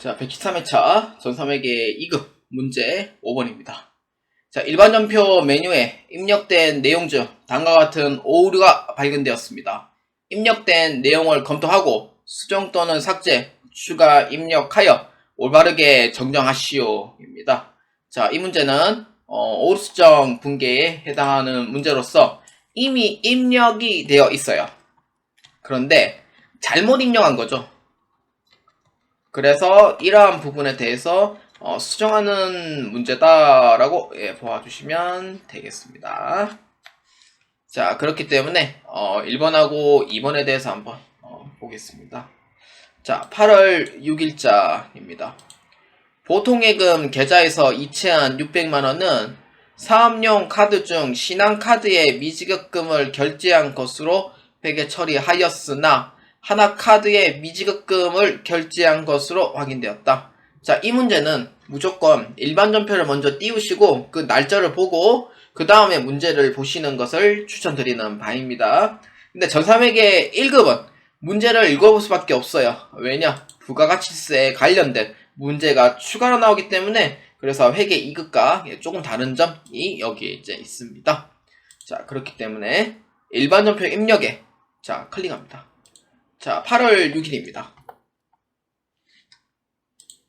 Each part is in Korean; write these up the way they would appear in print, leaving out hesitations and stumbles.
자, 113회차 전3회계 2급 문제 5번입니다. 자, 일반 전표 메뉴에 입력된 내용 중 다음과 같은 오류가 발견되었습니다. 입력된 내용을 검토하고 수정 또는 삭제, 추가 입력하여 올바르게 정정하시오 입니다. 자, 이 문제는 오류 수정 붕괴에 해당하는 문제로서 이미 입력이 되어 있어요. 그런데 잘못 입력한 거죠. 그래서 이러한 부분에 대해서 수정하는 문제다라고 보아주시면 되겠습니다. 자, 그렇기 때문에 1번하고 2번에 대해서 한번 보겠습니다. 자, 8월 6일자입니다. 보통예금 계좌에서 이체한 600만원은 사업용 카드 중 신한카드에 미지급금을 결제한 것으로 회계 처리하였으나 하나카드에 미지급금을 결제한 것으로 확인되었다. 자, 이 문제는 무조건 일반 전표를 먼저 띄우시고 그 날짜를 보고 그 다음에 문제를 보시는 것을 추천드리는 바입니다. 근데 전3회계 1급은 문제를 읽어볼 수밖에 없어요. 왜냐? 부가가치세에 관련된 문제가 추가로 나오기 때문에 그래서 회계 2급과 조금 다른 점이 여기에 이제 있습니다. 자, 그렇기 때문에 일반 전표 입력에 자, 클릭합니다. 자, 8월 6일입니다.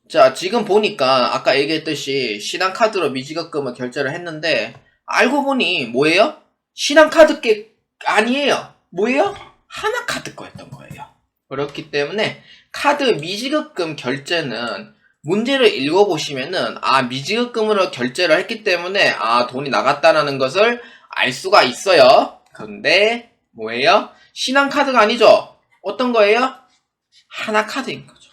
자, 지금 보니까 아까 얘기했듯이 신한카드로 미지급금을 결제를 했는데 알고 보니 뭐예요? 신한카드 게 아니에요. 뭐예요? 하나카드 거였던 거예요. 그렇기 때문에 카드 미지급금 결제는 문제를 읽어보시면은 미지급금으로 결제를 했기 때문에 돈이 나갔다라는 것을 알 수가 있어요. 그런데 뭐예요? 신한카드가 아니죠. 어떤 거예요? 하나카드인 거죠.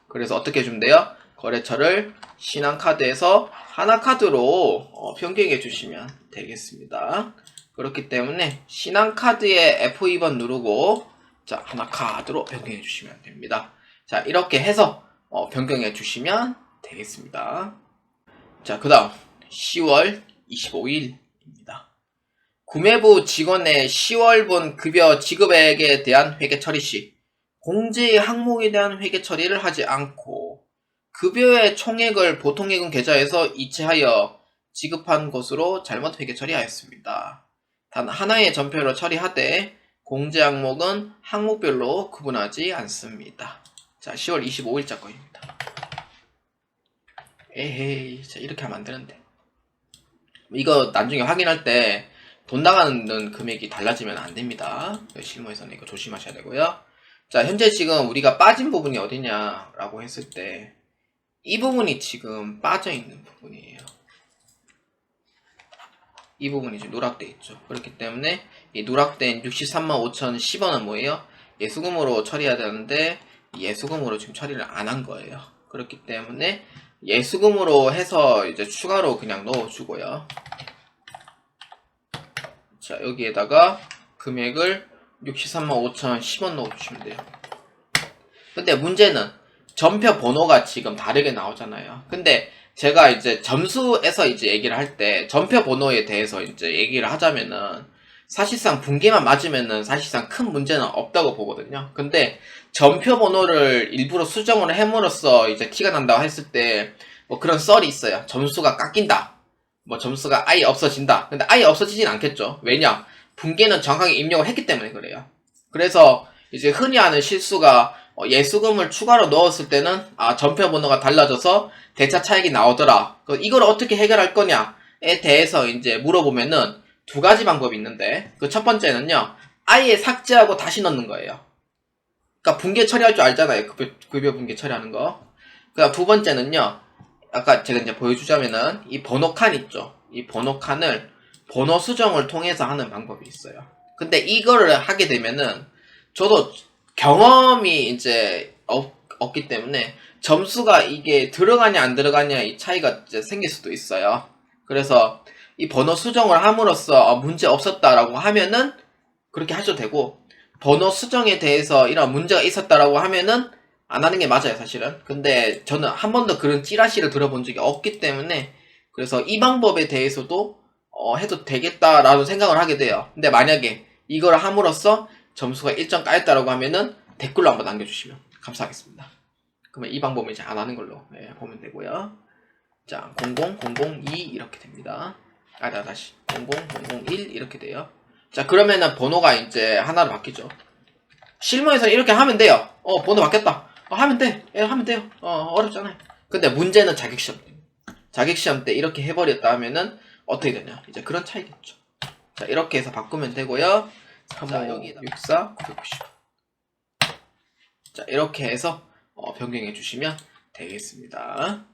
그래서 어떻게 해주면 돼요? 거래처를 신한카드에서 하나카드로 변경해 주시면 되겠습니다. 그렇기 때문에 신한카드에 F2번 누르고 자, 하나카드로 변경해 주시면 됩니다. 자, 이렇게 해서 변경해 주시면 되겠습니다. 자, 그 다음 10월 25일입니다. 구매부 직원의 10월분 급여 지급액에 대한 회계 처리 시 공제 항목에 대한 회계 처리를 하지 않고 급여의 총액을 보통예금 계좌에서 이체하여 지급한 것으로 잘못 회계 처리하였습니다. 단 하나의 전표로 처리하되 공제 항목은 항목별로 구분하지 않습니다. 자, 10월 25일자 거입니다. 에헤이, 자, 이렇게 하면 안 되는데. 이거 나중에 확인할 때 돈 나가는 금액이 달라지면 안 됩니다. 실무에서는 이거 조심하셔야 되고요. 자, 현재 지금 우리가 빠진 부분이 어디냐라고 했을 때 이 부분이 지금 빠져 있는 부분이에요. 이 부분이 지금 누락돼 있죠. 그렇기 때문에 이 누락된 63만 5,010원은 뭐예요? 예수금으로 처리해야 되는데 예수금으로 지금 처리를 안 한 거예요. 그렇기 때문에 예수금으로 해서 이제 추가로 그냥 넣어주고요. 자, 여기에다가 금액을 63만 5,010원 넣어주시면 돼요. 근데 문제는 전표 번호가 지금 다르게 나오잖아요. 근데 제가 이제 점수에서 이제 얘기를 할 때 전표 번호에 대해서 이제 얘기를 하자면은 사실상 분기만 맞으면은 사실상 큰 문제는 없다고 보거든요. 근데 전표 번호를 일부러 수정을 해므로써 이제 티가 난다고 했을 때 뭐 그런 썰이 있어요. 점수가 깎인다. 뭐 점수가 아예 없어진다. 근데 아예 없어지진 않겠죠. 왜냐? 분기는 정확하게 입력을 했기 때문에 그래요. 그래서 이제 흔히 하는 실수가 예수금을 추가로 넣었을 때는 전표 번호가 달라져서 대차 차익이 나오더라. 이걸 어떻게 해결할 거냐에 대해서 이제 물어보면은 두 가지 방법이 있는데 그 첫 번째는요. 아예 삭제하고 다시 넣는 거예요. 그러니까 분기 처리할 줄 알잖아요. 급여 분기 처리하는 거. 그러니까 두 번째는요. 아까 제가 이제 보여주자면은 이 번호 칸 있죠. 이 번호 칸을 번호 수정을 통해서 하는 방법이 있어요. 근데 이거를 하게 되면은 저도 경험이 이제 없기 때문에 점수가 이게 들어가냐 안 들어가냐 이 차이가 이제 생길 수도 있어요. 그래서 이 번호 수정을 함으로써 문제 없었다라고 하면은 그렇게 하셔도 되고 번호 수정에 대해서 이런 문제가 있었다라고 하면은 안 하는 게 맞아요, 사실은. 근데 저는 한 번도 그런 찌라시를 들어본 적이 없기 때문에 그래서 이 방법에 대해서도 해도 되겠다라는 생각을 하게 돼요. 근데 만약에 이걸 함으로써 점수가 1점 까였다라고 하면은 댓글로 한번 남겨주시면 감사하겠습니다. 그러면 이 방법은 이제 안 하는 걸로 보면 되고요. 자, 00002 이렇게 됩니다. 다시 00001 이렇게 돼요. 자, 그러면은 번호가 이제 하나로 바뀌죠. 실무에서 이렇게 하면 돼요. 번호 바뀌었다. 하면 돼. 하면 돼요. 어렵잖아요. 근데 문제는 자격시험 때. 자격시험 때 이렇게 해버렸다 하면은 어떻게 되냐. 이제 그런 차이겠죠. 자, 이렇게 해서 바꾸면 되고요. 3564 990. 자, 이렇게 해서 변경해 주시면 되겠습니다.